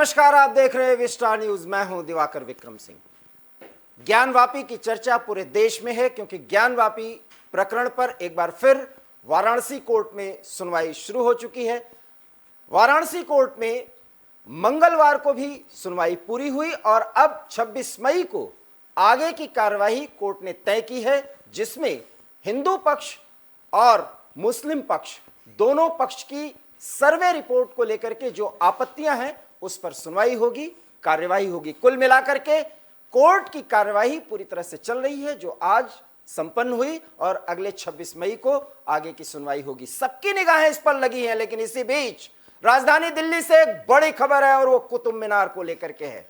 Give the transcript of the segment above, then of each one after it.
नमस्कार, आप देख रहे हैं विस्टार न्यूज। मैं हूं दिवाकर विक्रम सिंह। ज्ञानवापी की चर्चा पूरे देश में है क्योंकि ज्ञानवापी प्रकरण पर एक बार फिर वाराणसी कोर्ट में सुनवाई शुरू हो चुकी है। वाराणसी कोर्ट में मंगलवार को भी सुनवाई पूरी हुई और अब 26 मई को आगे की कार्यवाही कोर्ट ने तय की है, जिसमें हिंदू पक्ष और मुस्लिम पक्ष दोनों पक्ष की सर्वे रिपोर्ट को लेकर के जो आपत्तियां हैं उस पर सुनवाई होगी, कार्यवाही होगी। कुल मिलाकर के कोर्ट की कार्यवाही पूरी तरह से चल रही है, जो आज संपन्न हुई और अगले 26 मई को आगे की सुनवाई होगी। सबकी निगाहें इस पर लगी हैं, लेकिन इसी बीच राजधानी दिल्ली से एक बड़ी खबर है और वो कुतुब मीनार को लेकर के है।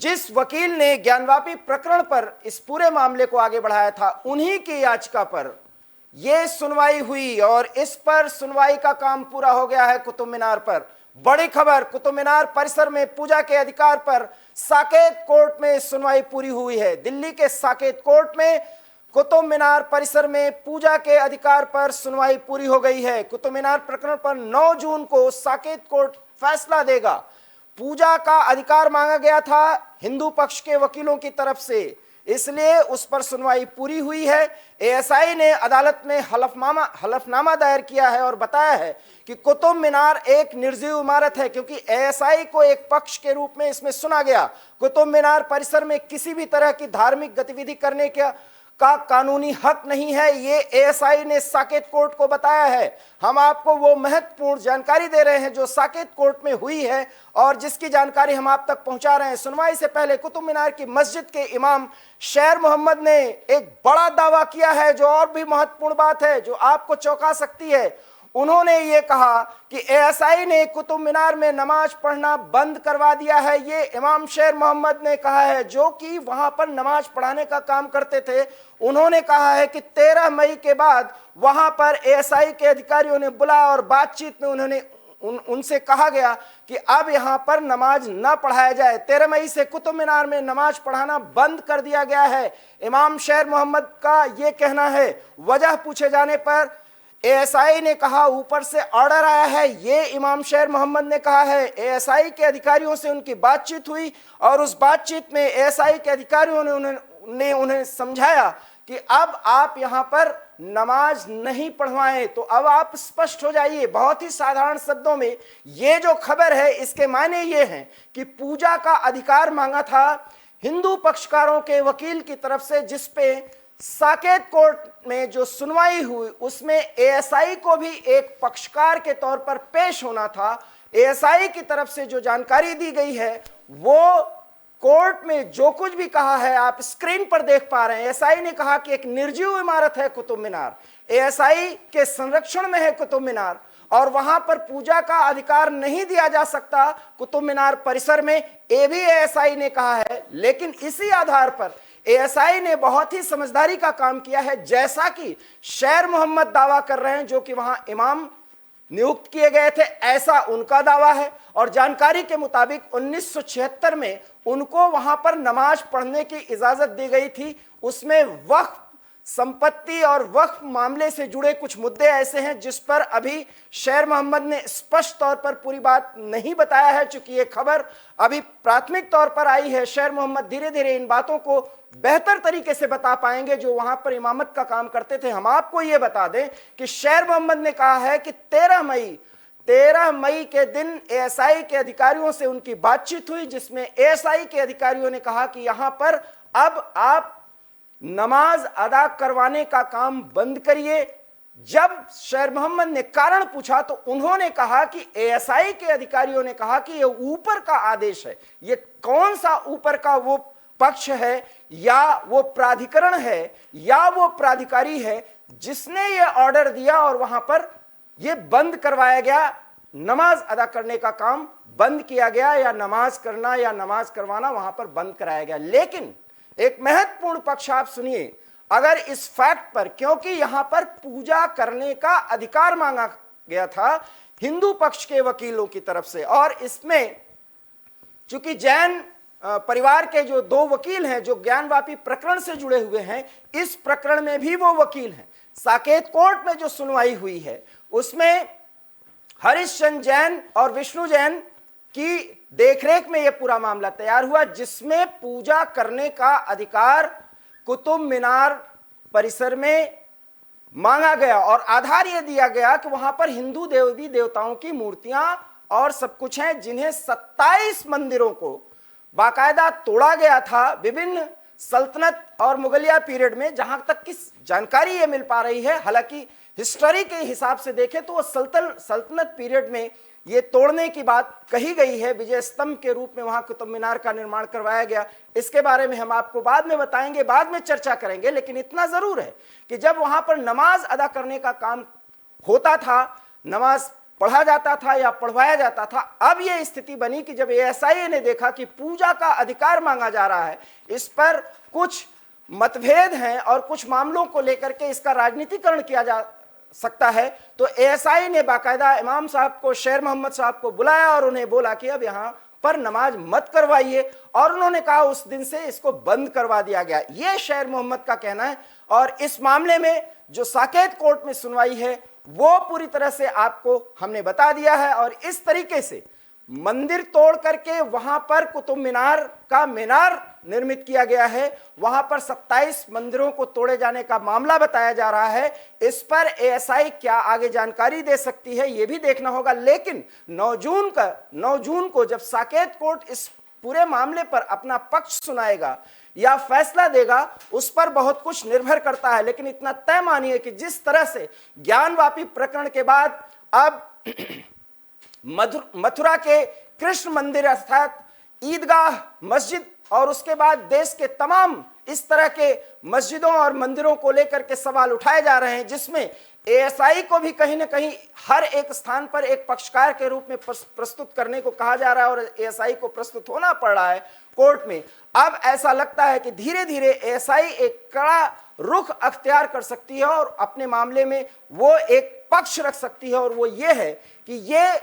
जिस वकील ने ज्ञानवापी प्रकरण पर इस पूरे मामले को आगे बढ़ाया था, उन्हीं की याचिका पर यह सुनवाई हुई और इस पर सुनवाई का काम पूरा हो गया है। कुतुब मीनार पर बड़ी खबर, कुतुब मीनार परिसर में पूजा के अधिकार पर साकेत कोर्ट में सुनवाई पूरी हुई है। दिल्ली के साकेत कोर्ट में कुतुब मीनार परिसर में पूजा के अधिकार पर सुनवाई पूरी हो गई है। कुतुब मीनार प्रकरण पर 9 जून को साकेत कोर्ट फैसला देगा। पूजा का अधिकार मांगा गया था हिंदू पक्ष के वकीलों की तरफ से, इसलिए उस पर सुनवाई पूरी हुई है। एएसआई ने अदालत में हलफनामा दायर किया है और बताया है कि कुतुब मीनार एक निर्जीव इमारत है, क्योंकि एएसआई को एक पक्ष के रूप में इसमें सुना गया। कुतुब मीनार परिसर में किसी भी तरह की धार्मिक गतिविधि करने का कानूनी हक नहीं है, ये एएसआई ने साकेत कोर्ट को बताया है। हम आपको वो महत्वपूर्ण जानकारी दे रहे हैं जो साकेत कोर्ट में हुई है और जिसकी जानकारी हम आप तक पहुंचा रहे हैं। सुनवाई से पहले कुतुब मीनार की मस्जिद के इमाम शेर मोहम्मद ने एक बड़ा दावा किया है, जो और भी महत्वपूर्ण बात है, जो आपको चौंका सकती है। उन्होंने ये कहा कि एएसआई ने कुतुब मीनार में नमाज पढ़ना बंद करवा दिया है। ये इमाम शेर मोहम्मद ने कहा है, जो कि वहां पर नमाज पढ़ाने का काम करते थे। उन्होंने कहा है कि 13 मई के बाद वहां पर एएसआई के अधिकारियों ने बुलाया और बातचीत में उनसे कहा गया कि अब यहां पर नमाज न पढ़ाया जाए। 13 मई से कुतुब मीनार में नमाज पढ़ाना बंद कर दिया गया है। इमाम शेर मोहम्मद का यह कहना है। वजह पूछे जाने पर एएसआई ने कहा ने से ऑर्डर आया है, ये इमाम शेर मोहम्मद ने कहा है। एएसआई के अधिकारियों से उनकी बातचीत हुई और उस बातचीत में एएसआई के अधिकारियों ने उन्हें समझाया कि अब आप यहां पर नमाज नहीं पढ़वाएं। तो अब आप स्पष्ट हो जाइए। बहुत ही साधारण शब्दों में ये जो खबर है, इसके मायने ये हैं कि पूजा का अधिकार मांगा था हिंदू पक्षकारों के वकील की तरफ से, जिस पे साकेत कोर्ट में जो सुनवाई हुई उसमें एएसआई को भी एक पक्षकार के तौर पर पेश होना था। एएसआई की तरफ से जो जानकारी दी गई है, वो कोर्ट में जो कुछ भी कहा है आप स्क्रीन पर देख पा रहे हैं। एएसआई ने कहा कि एक निर्जीव इमारत है कुतुब मीनार, एएसआई के संरक्षण में है कुतुब मीनार और वहां पर पूजा का अधिकार नहीं दिया जा सकता कुतुब मीनार परिसर में, ये भी एएसआई ने कहा है। लेकिन इसी आधार पर एएसआई ने बहुत ही समझदारी का काम किया है, जैसा कि शेर मोहम्मद दावा कर रहे हैं, जो कि वहां इमाम नियुक्त किए गए थे, ऐसा उनका दावा है। और जानकारी के मुताबिक 1976 में उनको वहां पर नमाज पढ़ने की इजाजत दी गई थी। उसमें वक्फ संपत्ति और वक्फ मामले से जुड़े कुछ मुद्दे ऐसे हैं जिस पर अभी शेर मोहम्मद ने स्पष्ट तौर पर पूरी बात नहीं बताया है, चूंकि ये खबर अभी प्राथमिक तौर पर आई है। शेर मोहम्मद धीरे धीरे इन बातों को बेहतर तरीके से बता पाएंगे, जो वहां पर इमामत का काम करते थे। हम आपको ये बता दें कि शेर मोहम्मद ने कहा है कि 13 मई के दिन एएसआई के अधिकारियों से उनकी बातचीत हुई, जिसमें एएसआई के अधिकारियों ने कहा कि यहां पर अब आप नमाज अदा करवाने का काम बंद करिए। जब शेर मोहम्मद ने कारण पूछा तो उन्होंने कहा कि एएसआई के अधिकारियों ने कहा कि यह ऊपर का आदेश है। यह कौन सा ऊपर का वो पक्ष है, या वो प्राधिकरण है, या वो प्राधिकारी है जिसने ये ऑर्डर दिया और वहां पर ये बंद करवाया गया, नमाज अदा करने का काम बंद किया गया, या नमाज करना या नमाज करवाना वहां पर बंद कराया गया। लेकिन एक महत्वपूर्ण पक्ष आप सुनिए, अगर इस फैक्ट पर, क्योंकि यहां पर पूजा करने का अधिकार मांगा गया था हिंदू पक्ष के वकीलों की तरफ से, और इसमें चूंकि जैन परिवार के जो 2 वकील हैं जो ज्ञानवापी प्रकरण से जुड़े हुए हैं, इस प्रकरण में भी वो वकील हैं। साकेत कोर्ट में जो सुनवाई हुई है उसमें हरीश चंद्र जैन और विष्णु जैन की देखरेख में यह पूरा मामला तैयार हुआ, जिसमें पूजा करने का अधिकार कुतुब मीनार परिसर में मांगा गया और आधार यह दिया गया कि वहां पर हिंदू देवी देवताओं की मूर्तियां और सब कुछ हैं, जिन्हें 27 मंदिरों को बाकायदा तोड़ा गया था विभिन्न सल्तनत और मुगलिया पीरियड में। जहां तक की जानकारी ये मिल पा रही है, हालांकि हिस्टोरी के हिसाब से देखें तो सल्तनत पीरियड में ये तोड़ने की बात कही गई है। विजय स्तंभ के रूप में वहां कुतुब मीनार का निर्माण करवाया गया। इसके बारे में हम आपको बाद में बताएंगे, बाद में चर्चा करेंगे, लेकिन इतना जरूर है कि जब वहां पर नमाज अदा करने का काम होता था, नमाज पढ़ा जाता था या पढ़वाया जाता था, अब यह स्थिति बनी कि जब एएसआई ने देखा कि पूजा का अधिकार मांगा जा रहा है, इस पर कुछ मतभेद हैं और कुछ मामलों को लेकर के इसका राजनीतिकरण किया जा सकता है, तो एएसआई ने बाकायदा इमाम साहब को, शेर मोहम्मद साहब को बुलाया और उन्हें बोला कि अब यहां पर नमाज मत करवाइए, और उन्होंने कहा उस दिन से इसको बंद करवा दिया गया। यह शेर मोहम्मद का कहना है। और इस मामले में जो साकेत कोर्ट में सुनवाई है वो पूरी तरह से आपको हमने बता दिया है। और इस तरीके से मंदिर तोड़ करके वहां पर कुतुब मीनार का मीनार निर्मित किया गया है, वहां पर 27 मंदिरों को तोड़े जाने का मामला बताया जा रहा है। इस पर एएसआई क्या आगे जानकारी दे सकती है ये भी देखना होगा। लेकिन 9 जून को जब साकेत कोर्ट इस पूरे मामले पर अपना पक्ष सुनाएगा या फैसला देगा, उस पर बहुत कुछ निर्भर करता है। लेकिन इतना तय मानिए कि जिस तरह से ज्ञानवापी प्रकरण के बाद अब मथुरा के कृष्ण मंदिर अर्थात ईदगाह मस्जिद और उसके बाद देश के तमाम इस तरह के मस्जिदों और मंदिरों को लेकर के सवाल उठाए जा रहे हैं, जिसमें एएसआई को भी कहीं ना कहीं हर एक स्थान पर एक पक्षकार के रूप में प्रस्तुत करने को कहा जा रहा है और एएसआई को प्रस्तुत होना पड़ रहा है कोर्ट में। अब ऐसा लगता है कि धीरे धीरे एएसआई एक कड़ा रुख अख्तियार कर सकती है और अपने मामले में वो एक पक्ष रख सकती है, और वो ये है कि ये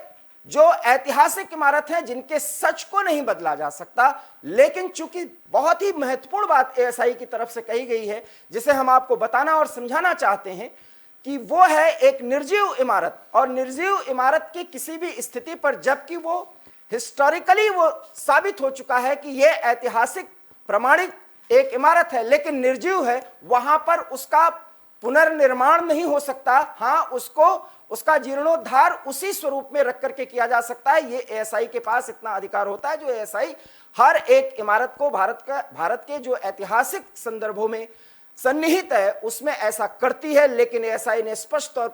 जो ऐतिहासिक इमारत है जिनके सच को नहीं बदला जा सकता, लेकिन चूंकि बहुत ही महत्वपूर्ण बात एएसआई की तरफ से कही गई है जिसे हम आपको बताना और समझाना चाहते हैं कि वो है एक निर्जीव इमारत। और निर्जीव इमारत की किसी भी स्थिति पर, जबकि वो हिस्टोरिकली वो साबित हो चुका है कि ये ऐतिहासिक प्रमाणित एक इमारत है, लेकिन निर्जीव है, वहां पर उसका पुनर्निर्माण नहीं हो सकता। हाँ, उसका जीर्णोद्धार उसी स्वरूप में रख करके किया जा सकता है। ये एएसआई के पास इतना अधिकार होता है, जो एएसआई हर एक इमारत को भारत के जो ऐतिहासिक संदर्भों में सन्निहित है उसमें ऐसा करती है। लेकिन एएसआई ने स्पष्ट तौर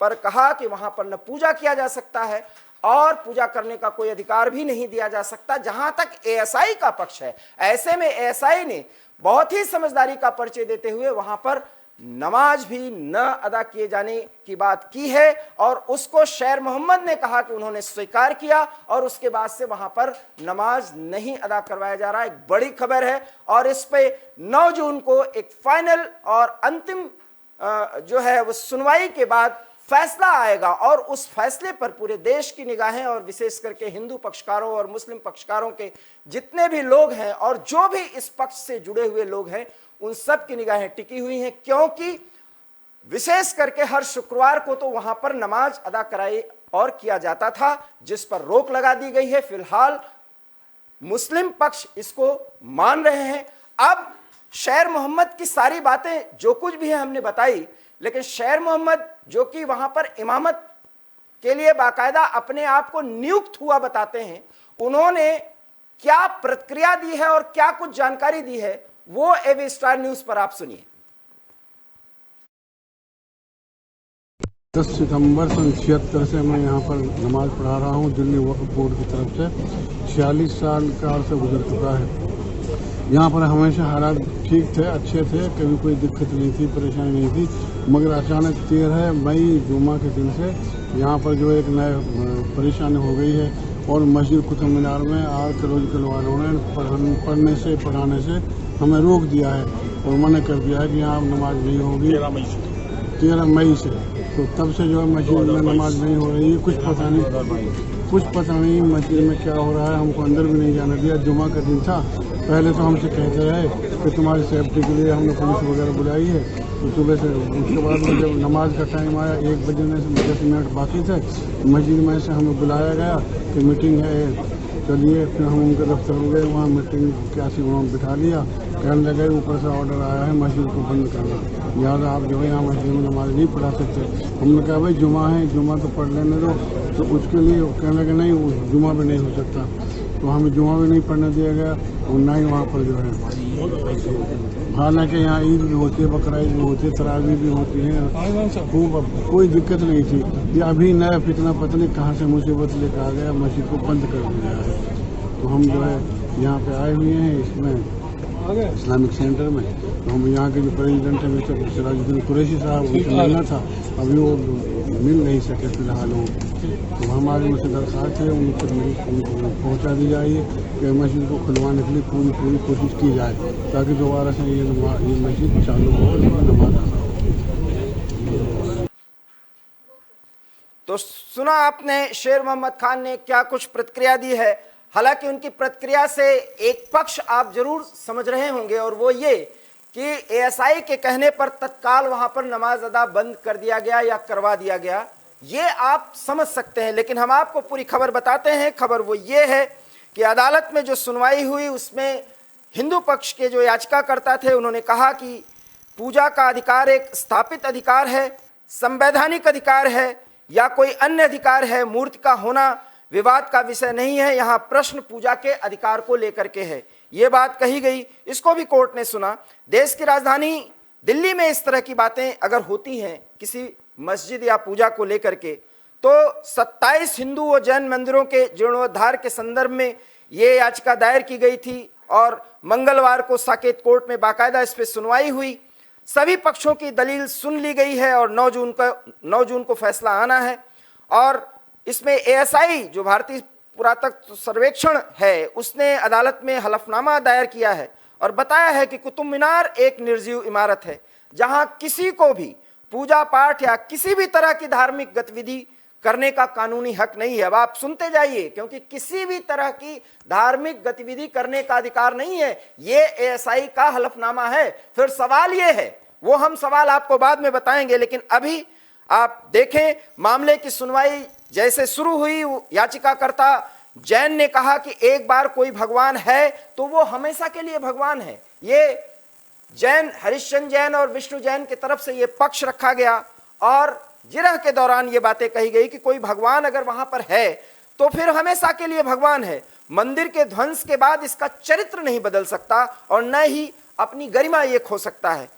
पर कहा कि वहां पर न पूजा किया जा सकता है और पूजा करने का कोई अधिकार भी नहीं दिया जा सकता, जहां तक एएसआई का पक्ष है। ऐसे में एएसआई ने बहुत ही समझदारी का परिचय देते हुए वहां पर नमाज भी न अदा किए जाने की बात की है, और उसको शेर मोहम्मद ने कहा कि उन्होंने स्वीकार किया, और उसके बाद से वहां पर नमाज नहीं अदा करवाया जा रहा है। एक बड़ी खबर है, और इस पे 9 जून को एक फाइनल और अंतिम जो है वो सुनवाई के बाद फैसला आएगा, और उस फैसले पर पूरे देश की निगाहें और विशेष करके हिंदू पक्षकारों और मुस्लिम पक्षकारों के जितने भी लोग हैं और जो भी इस पक्ष से जुड़े हुए लोग हैं उन सब की निगाहें टिकी हुई हैं, क्योंकि विशेष करके हर शुक्रवार को तो वहां पर नमाज अदा कराई और किया जाता था, जिस पर रोक लगा दी गई है। फिलहाल मुस्लिम पक्ष इसको मान रहे हैं। अब शेर मोहम्मद की सारी बातें जो कुछ भी है हमने बताई, लेकिन शेर मोहम्मद जो कि वहां पर इमामत के लिए बाकायदा अपने आप को नियुक्त हुआ बताते हैं, उन्होंने क्या प्रतिक्रिया दी है और क्या कुछ जानकारी दी है वो एबी स्टार न्यूज पर आप सुनिए। 10 सितंबर सन 76 से मैं यहाँ पर नमाज पढ़ा रहा हूँ। दिल्ली वक्फ बोर्ड की तरफ से 46 साल का अर्सा गुजर चुका है। यहाँ पर हमेशा हालात ठीक थे, अच्छे थे, कभी कोई दिक्कत नहीं थी, परेशानी नहीं थी। मगर अचानक 13 मई जुमा के दिन से यहाँ पर जो एक नई परेशानी हो गई है, और मस्जिद कुतुब मीनार में आर्कियोलॉजिकल वालों ने पढ़ने से पढ़ाने से हमें रोक दिया है और मना कर दिया है कि यहाँ नमाज नहीं होगी 13 मई से। तो तब से जो है मस्जिद में नमाज नहीं हो रही है। कुछ पता नहीं मस्जिद में क्या हो रहा है, हमको अंदर भी नहीं जाने दिया। जुमा का दिन था, पहले तो हमसे कहते रहे कि तुम्हारी सेफ्टी के लिए हमने पुलिस वगैरह बुलाई है। तो सुबह से उसके बाद में जब नमाज का टाइम आया 1 बजने से 10 मिनट बाकी थे, मस्जिद में से हमें बुलाया गया कि मीटिंग है चलिए फिर हम उनके दफ्तर में गए, वहाँ मीटिंग 81 में बिठा लिया। कहने लगे ऊपर से ऑर्डर आया है मस्जिद को बंद करना, लिहाजा आप जो है यहाँ मस्जिद में नमाज नहीं पढ़ा सकते। हमने कहा भाई जुमा है, जुमा तो पढ़ लेने दो। तो उसके लिए कहने लगे नहीं जुमा भी नहीं हो सकता, तो हमें जुमा भी नहीं पढ़ने दिया गया और ना ही वहाँ पर जो है, हालांकि यहाँ ईद भी होती है, बकरा ईद भी होती है, तरावी भी होती है, खूब कोई दिक्कत नहीं थी। ये अभी नया फितना पता नहीं कहाँ से मुसीबत लेकर आ गया, मस्जिद को बंद कर दिया है। तो हम जो है यहाँ पे आए हुए हैं इसमें इस्लामिक सेंटर में। तो हम यहाँ के जो प्रेसिडेंट है मिस्टर सिराजुद्दीन कुरैशी साहब, उनसे मिलना था, अभी वो मिल नहीं सके फिलहाल वो। तो हमारी मुझसे दरख्वास्त है उनको पहुँचा दी जाए कि मस्जिद को खुलवाने के लिए पूरी कोशिश की जाए, ताकि दोबारा से ये मस्जिद चालू हो और नमाज अदा हो। तो सुना आपने शेर मोहम्मद खान ने क्या कुछ प्रतिक्रिया दी है। हालांकि उनकी प्रतिक्रिया से एक पक्ष आप जरूर समझ रहे होंगे, और वो ये कि एएसआई के कहने पर तत्काल वहां पर नमाज अदा बंद कर दिया गया या करवा दिया गया, ये आप समझ सकते हैं। लेकिन हम आपको पूरी खबर बताते हैं। खबर वो ये है कि अदालत में जो सुनवाई हुई उसमें हिंदू पक्ष के जो याचिकाकर्ता थे उन्होंने कहा कि पूजा का अधिकार एक स्थापित अधिकार है, संवैधानिक अधिकार है या कोई अन्य अधिकार है। मूर्ति का होना विवाद का विषय नहीं है, यहाँ प्रश्न पूजा के अधिकार को लेकर के है। ये बात कही गई, इसको भी कोर्ट ने सुना। देश की राजधानी दिल्ली में इस तरह की बातें अगर होती हैं किसी मस्जिद या पूजा को लेकर के, तो 27 हिंदू व जैन मंदिरों के जीर्णोद्धार के संदर्भ में ये याचिका दायर की गई थी और मंगलवार को साकेत कोर्ट में बाकायदा इस पर सुनवाई हुई। सभी पक्षों की दलील सुन ली गई है और 9 जून को फैसला आना है। और इसमें एएसआई जो भारतीय पुरातत्व सर्वेक्षण है उसने अदालत में हलफनामा दायर किया है और बताया है कि कुतुब मीनार एक निर्जीव इमारत है जहां किसी को भी पूजा पाठ या किसी भी तरह की धार्मिक गतिविधि करने का कानूनी हक नहीं है। अब आप सुनते जाइए, क्योंकि किसी भी तरह की धार्मिक गतिविधि करने का अधिकार नहीं है, ये एएसआई का हलफनामा है। फिर सवाल ये है, वो हम सवाल आपको बाद में बताएंगे, लेकिन अभी आप देखें मामले की सुनवाई जैसे शुरू हुई। याचिकाकर्ता जैन ने कहा कि एक बार कोई भगवान है तो वो हमेशा के लिए भगवान है। ये जैन, हरिश्चंद्र जैन और विष्णु जैन की तरफ से ये पक्ष रखा गया और जिरह के दौरान ये बातें कही गई कि कोई भगवान अगर वहां पर है तो फिर हमेशा के लिए भगवान है। मंदिर के ध्वंस के बाद इसका चरित्र नहीं बदल सकता और न ही अपनी गरिमा ये खो सकता है।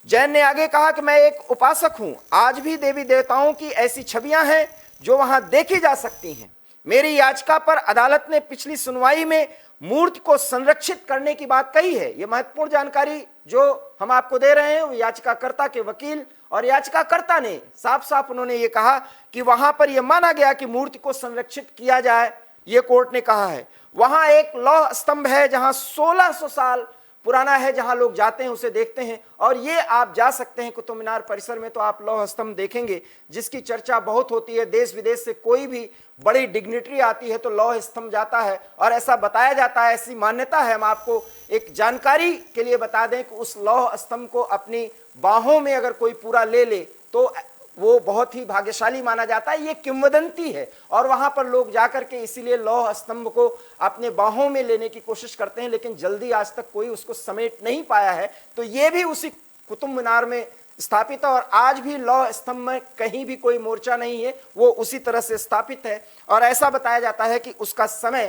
जैन ने आगे कहा कि मैं एक उपासक हूं, आज भी देवी देवताओं की ऐसी छवियां हैं जो वहां देखी जा सकती हैं। मेरी याचिका पर अदालत ने पिछली सुनवाई में मूर्ति को संरक्षित करने की बात कही है। यह महत्वपूर्ण जानकारी जो हम आपको दे रहे हैं वो याचिकाकर्ता के वकील और याचिकाकर्ता ने साफ साफ उन्होंने ये कहा कि वहां पर यह माना गया कि मूर्ति को संरक्षित किया जाए, ये कोर्ट ने कहा है। वहां एक लौह स्तंभ है जहां 1600 साल पुराना है, जहां लोग जाते हैं उसे देखते हैं। और ये आप जा सकते हैं कुतुब मीनार परिसर में तो आप लौह स्तंभ देखेंगे जिसकी चर्चा बहुत होती है। देश विदेश से कोई भी बड़ी डिग्निटरी आती है तो लौह स्तंभ जाता है और ऐसा बताया जाता है, ऐसी मान्यता है। हम आपको एक जानकारी के लिए बता दें कि उस लौह स्तंभ को अपनी बाहों में अगर कोई पूरा ले ले तो वो बहुत ही भाग्यशाली माना जाता है। ये किंवदंती है और वहां पर लोग जाकर के इसीलिए लौह स्तंभ को अपने बाहों में लेने की कोशिश करते हैं, लेकिन जल्दी आज तक कोई उसको समेट नहीं पाया है। तो ये भी उसी कुतुब मीनार में स्थापित है और आज भी लौह स्तंभ में कहीं भी कोई मोर्चा नहीं है, वो उसी तरह से स्थापित है। और ऐसा बताया जाता है कि उसका समय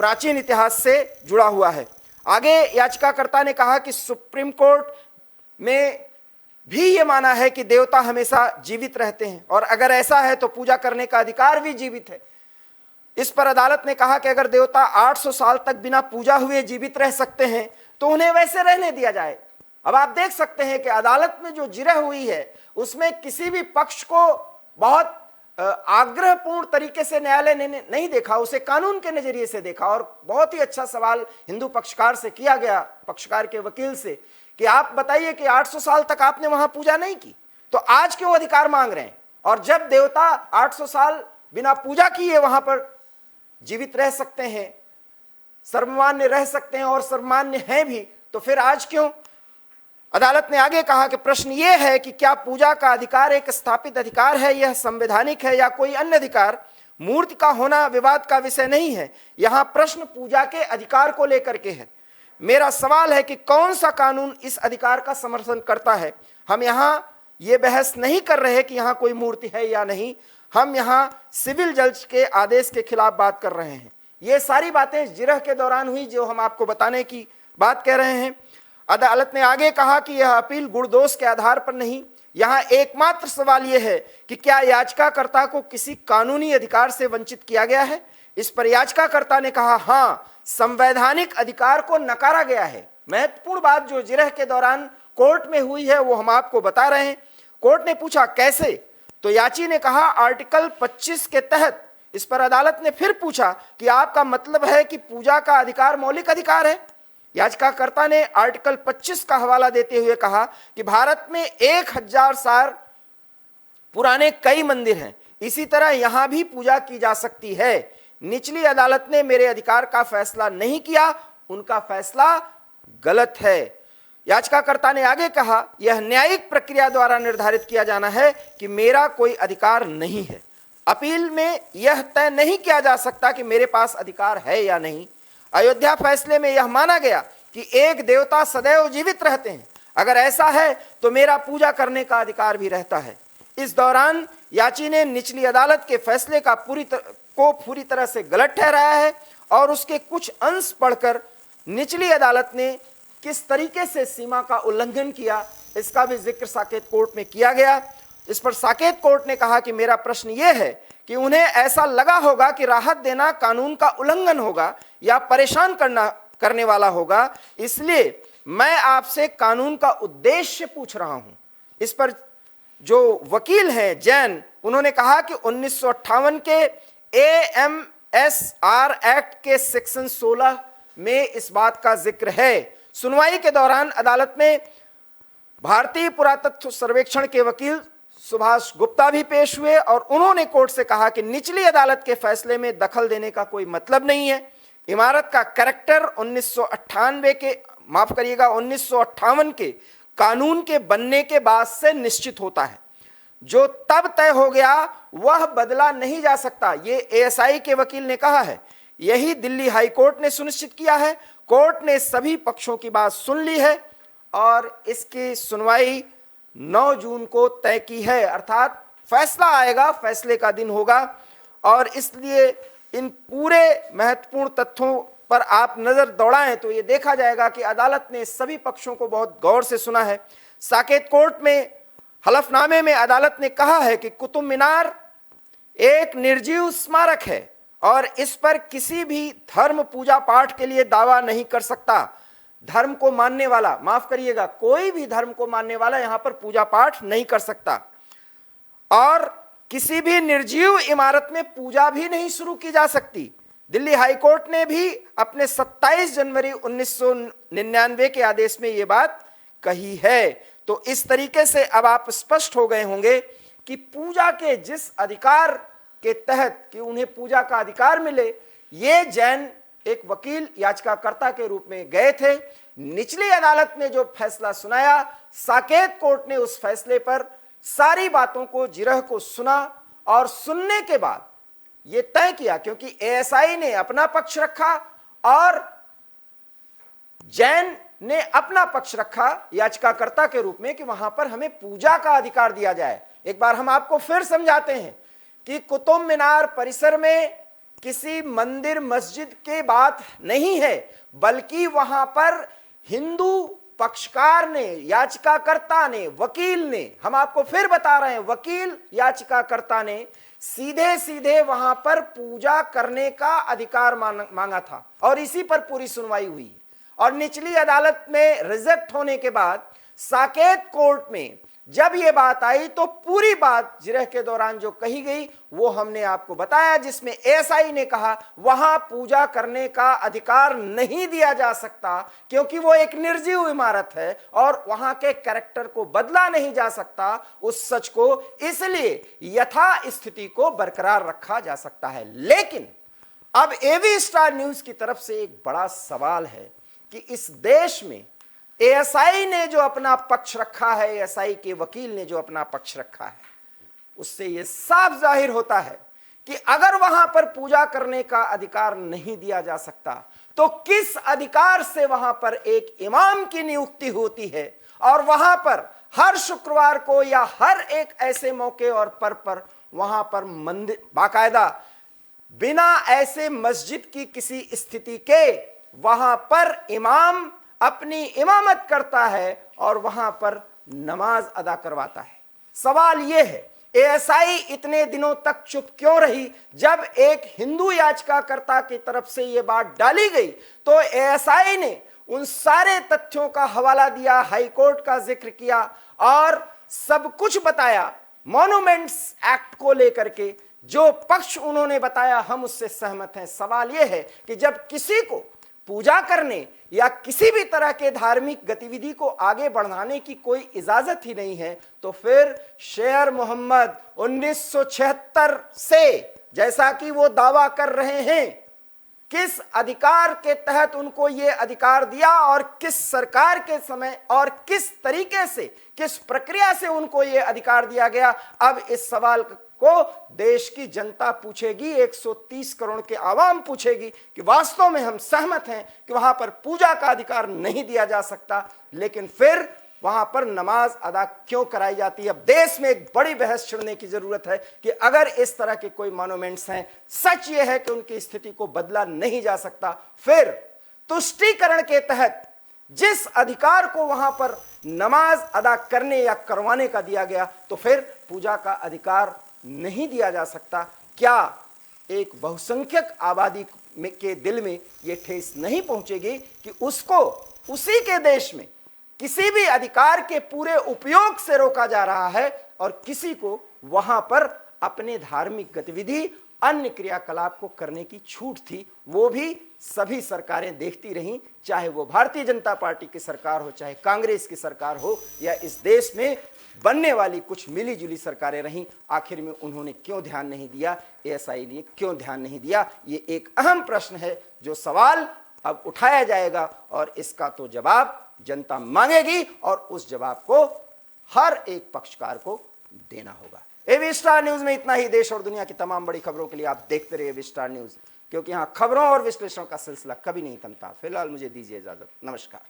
प्राचीन इतिहास से जुड़ा हुआ है। आगे याचिकाकर्ता ने कहा कि सुप्रीम कोर्ट में भी ये माना है कि देवता हमेशा जीवित रहते हैं और अगर ऐसा है तो पूजा करने का अधिकार भी जीवित है। इस पर अदालत ने कहा कि अगर देवता 800 साल तक बिना पूजा हुए जीवित रह सकते हैं तो उन्हें वैसे रहने दिया जाए। अब आप देख सकते हैं कि अदालत में जो जिरह हुई है उसमें किसी भी पक्ष को बहुत आग्रहपूर्ण तरीके से न्यायालय ने नहीं देखा, उसे कानून के नजरिए से देखा। और बहुत ही अच्छा सवाल हिंदू पक्षकार से किया गया, पक्षकार के वकील से, कि आप बताइए कि 800 साल तक आपने वहां पूजा नहीं की तो आज क्यों अधिकार मांग रहे हैं? और जब देवता 800 साल बिना पूजा किए वहां पर जीवित रह सकते हैं, सर्वमान्य रह सकते हैं और सर्वमान्य हैं भी, तो फिर आज क्यों? अदालत ने आगे कहा कि प्रश्न यह है कि क्या पूजा का अधिकार एक स्थापित अधिकार है, यह संवैधानिक है या कोई अन्य अधिकार? मूर्ति का होना विवाद का विषय नहीं है, यहां प्रश्न पूजा के अधिकार को लेकर के है। मेरा सवाल है कि कौन सा कानून इस अधिकार का समर्थन करता है। हम यहां यह बहस नहीं कर रहे कि यहां कोई मूर्ति है या नहीं, हम यहां सिविल जज के आदेश के खिलाफ बात कर रहे हैं। ये सारी बातें जिरह के दौरान हुई जो हम आपको बताने की बात कह रहे हैं। अदालत ने आगे कहा कि यह अपील गुण दोष के आधार पर नहीं, यहां एकमात्र सवाल यह है कि क्या याचिकाकर्ता को किसी कानूनी अधिकार से वंचित किया गया है। इस पर याचिकाकर्ता ने कहा हां, संवैधानिक अधिकार को नकारा गया है। महत्वपूर्ण बात जो जिरह के दौरान कोर्ट में हुई है वो हम आपको बता रहे हैं। कोर्ट ने पूछा कैसे, तो याची ने कहा आर्टिकल 25 के तहत। इस पर अदालत ने फिर पूछा कि आपका मतलब है कि पूजा का अधिकार मौलिक अधिकार है। याचिकाकर्ता ने आर्टिकल 25 का हवाला देते हुए कहा कि भारत में 1000 साल पुराने कई मंदिर हैं, इसी तरह यहां भी पूजा की जा सकती है। निचली अदालत ने मेरे अधिकार का फैसला नहीं किया, उनका फैसला गलत है। याचिकाकर्ता ने आगे कहा यह न्यायिक प्रक्रिया द्वारा निर्धारित किया जाना है कि मेरा कोई अधिकार नहीं है। अपील में यह तय नहीं किया जा सकता कि मेरे पास अधिकार है या नहीं। अयोध्या फैसले में यह माना गया कि एक देवता सदैव जीवित रहते हैं, अगर ऐसा है तो मेरा पूजा करने का अधिकार भी रहता है। इस दौरान याची ने निचली अदालत के फैसले का पूरी तरह से गलत ठहराया है और उसके कुछ अंश पढ़कर निचली अदालत ने किस तरीके से सीमा का उल्लंघन किया इसका भी जिक्र साकेत कोर्ट में किया गया। इस पर साकेत कोर्ट ने कहा कि मेरा प्रश्न यह है कि उन्हें ऐसा लगा होगा कि राहत देना कानून का उल्लंघन होगा या परेशान करने वाला होगा, इसलिए मैं आपसे कानून का उद्देश्य पूछ रहा हूं। इस पर जो वकील हैं जैन, उन्होंने कहा कि 1958 के AMSR एक्ट के सेक्शन 16 में इस बात का जिक्र है। सुनवाई के दौरान अदालत में भारतीय पुरातत्व सर्वेक्षण के वकील सुभाष गुप्ता भी पेश हुए और उन्होंने कोर्ट से कहा कि निचली अदालत के फैसले में दखल देने का कोई मतलब नहीं है। इमारत का कैरेक्टर 1958 के कानून के बनने के बाद से निश्चित होता है। जो तब तय हो गया वह बदला नहीं जा सकता, ये ASI के वकील ने कहा है। यही दिल्ली हाई कोर्ट ने सुनिश्चित किया है। कोर्ट ने सभी पक्षों की बात सुन ली है और इसकी सुनवाई 9 जून को तय की है, अर्थात फैसला आएगा, फैसले का दिन होगा। और इसलिए इन पूरे महत्वपूर्ण तथ्यों पर आप नजर दौड़ाएं तो ये देखा जाएगा कि अदालत ने सभी पक्षों को बहुत गौर से सुना है। साकेत कोर्ट में हलफनामे में अदालत ने कहा है कि कुतुब मीनार एक निर्जीव स्मारक है और इस पर किसी भी धर्म पूजा पाठ के लिए दावा नहीं कर सकता। धर्म को मानने वाला, माफ करिएगा, कोई भी धर्म को मानने वाला यहां पर पूजा पाठ नहीं कर सकता और किसी भी निर्जीव इमारत में पूजा भी नहीं शुरू की जा सकती। दिल्ली हाई कोर्ट ने भी अपने 27 जनवरी 1999 के आदेश में यह बात कही है। तो इस तरीके से अब आप स्पष्ट हो गए होंगे कि पूजा के जिस अधिकार के तहत कि उन्हें पूजा का अधिकार मिले, ये जैन एक वकील याचिकाकर्ता के रूप में गए थे। निचली अदालत ने जो फैसला सुनाया, साकेत कोर्ट ने उस फैसले पर सारी बातों को, जिरह को सुना और सुनने के बाद यह तय किया, क्योंकि ASI ने अपना पक्ष रखा और जैन ने अपना पक्ष रखा याचिकाकर्ता के रूप में कि वहां पर हमें पूजा का अधिकार दिया जाए। एक बार हम आपको फिर समझाते हैं कि कुतुब मीनार परिसर में किसी मंदिर मस्जिद की बात नहीं है, बल्कि वहां पर हिंदू पक्षकार ने, याचिकाकर्ता ने, वकील ने, हम आपको फिर बता रहे हैं, वकील याचिकाकर्ता ने सीधे सीधे वहां पर पूजा करने का अधिकार मांगा था और इसी पर पूरी सुनवाई हुई। और निचली अदालत में रिजेक्ट होने के बाद साकेत कोर्ट में जब ये बात आई तो पूरी बात जिरह के दौरान जो कही गई वो हमने आपको बताया, जिसमें ASI ने कहा वहां पूजा करने का अधिकार नहीं दिया जा सकता क्योंकि वो एक निर्जीव इमारत है और वहां के कैरेक्टर को बदला नहीं जा सकता, उस सच को, इसलिए यथा स्थिति को बरकरार रखा जा सकता है। लेकिन अब AV स्टार न्यूज की तरफ से एक बड़ा सवाल है कि इस देश में ASI ने जो अपना पक्ष रखा है, ASI के वकील ने जो अपना पक्ष रखा है, उससे यह साफ जाहिर होता है कि अगर वहां पर पूजा करने का अधिकार नहीं दिया जा सकता तो किस अधिकार से वहां पर एक इमाम की नियुक्ति होती है और वहां पर हर शुक्रवार को या हर एक ऐसे मौके और पर वहां पर मंदिर बाकायदा बिना ऐसे मस्जिद की किसी स्थिति के वहां पर इमाम अपनी इमामत करता है और वहां पर नमाज अदा करवाता है। सवाल यह है एएसआई इतने दिनों तक चुप क्यों रही? जब एक हिंदू याचिकाकर्ता की तरफ से यह बात डाली गई तो एएसआई ने उन सारे तथ्यों का हवाला दिया, हाईकोर्ट का जिक्र किया और सब कुछ बताया। मॉन्यूमेंट्स एक्ट को लेकर के जो पक्ष उन्होंने बताया हम उससे सहमत हैं। सवाल यह है कि जब किसी को पूजा करने या किसी भी तरह के धार्मिक गतिविधि को आगे बढ़ाने की कोई इजाजत ही नहीं है तो फिर शेर मोहम्मद 1976 से जैसा कि वो दावा कर रहे हैं किस अधिकार के तहत उनको ये अधिकार दिया और किस सरकार के समय और किस तरीके से किस प्रक्रिया से उनको ये अधिकार दिया गया। अब इस सवाल को देश की जनता पूछेगी, 130 करोड़ के आवाम पूछेगी कि वास्तव में हम सहमत हैं कि वहां पर पूजा का अधिकार नहीं दिया जा सकता, लेकिन फिर वहां पर नमाज अदा क्यों कराई जाती है। अब देश में एक बड़ी बहस छिड़ने की जरूरत है कि अगर इस तरह के कोई मॉन्यूमेंट्स हैं, सच यह है कि उनकी स्थिति को बदला नहीं जा सकता, फिर तुष्टीकरण के तहत जिस अधिकार को वहां पर नमाज अदा करने या करवाने का दिया गया तो फिर पूजा का अधिकार नहीं दिया जा सकता। क्या एक बहुसंख्यक आबादी के दिल में यह ठेस नहीं पहुंचेगी कि उसको उसी के देश में किसी भी अधिकार के पूरे उपयोग से रोका जा रहा है और किसी को वहां पर अपने धार्मिक गतिविधि अन्य क्रियाकलाप को करने की छूट थी। वो भी सभी सरकारें देखती रहीं, चाहे वो भारतीय जनता पार्टी की सरकार हो, चाहे कांग्रेस की सरकार हो या इस देश में बनने वाली कुछ मिली जुली सरकारें रहीं। आखिर में उन्होंने क्यों ध्यान नहीं दिया, एएसआई ने क्यों ध्यान नहीं दिया? ये एक अहम प्रश्न है जो सवाल अब उठाया जाएगा और इसका तो जवाब जनता मांगेगी और उस जवाब को हर एक पक्षकार को देना होगा। एबी स्टार न्यूज में इतना ही। देश और दुनिया की तमाम बड़ी खबरों के लिए आप देखते रहिए एबी स्टार न्यूज, क्योंकि यहां खबरों और विश्लेषण का सिलसिला कभी नहीं थमता। फिलहाल मुझे दीजिए इजाजत। नमस्कार।